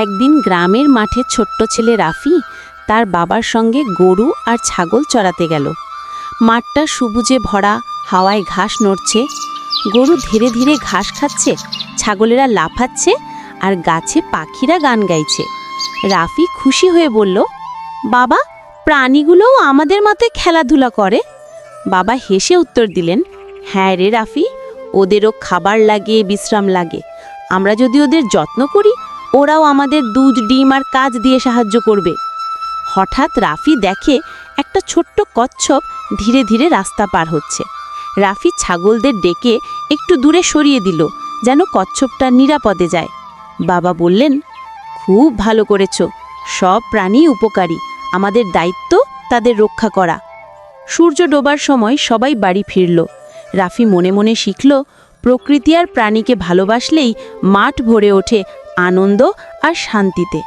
একদিন গ্রামের মাঠে ছোট্ট ছেলে রাফি তার বাবার সঙ্গে গরু আর ছাগল চরাতে গেল। মাঠটা সবুজে ভরা, হাওয়ায় ঘাস নড়ছে, গরু ধীরে ধীরে ঘাস খাচ্ছে, ছাগলেরা লাফাচ্ছে আর গাছে পাখিরা গান গাইছে। রাফি খুশি হয়ে বলল, বাবা, প্রাণীগুলোও আমাদের মতো খেলাধুলা করে। বাবা হেসে উত্তর দিলেন, হ্যাঁ রে রাফি, ওদেরও খাবার লাগে, বিশ্রাম লাগে। আমরা যদি ওদের যত্ন করি, ওরাও আমাদের দুধ, ডিম আর কাজ দিয়ে সাহায্য করবে। হঠাৎ রাফি দেখে একটা ছোট্ট কচ্ছপ ধীরে ধীরে রাস্তা পার হচ্ছে। রাফি ছাগলদের ডেকে একটু দূরে সরিয়ে দিল, যেন কচ্ছপটা নিরাপদে যায়। বাবা বললেন, খুব ভালো করেছ, সব প্রাণী উপকারী, আমাদের দায়িত্ব তাদের রক্ষা করা। সূর্য ডোবার সময় সবাই বাড়ি ফিরল। রাফি মনে মনে শিখল, প্রকৃতি আর প্রাণীকে ভালোবাসলেই মাঠ ভরে ওঠে আনন্দ আর শান্তিতে।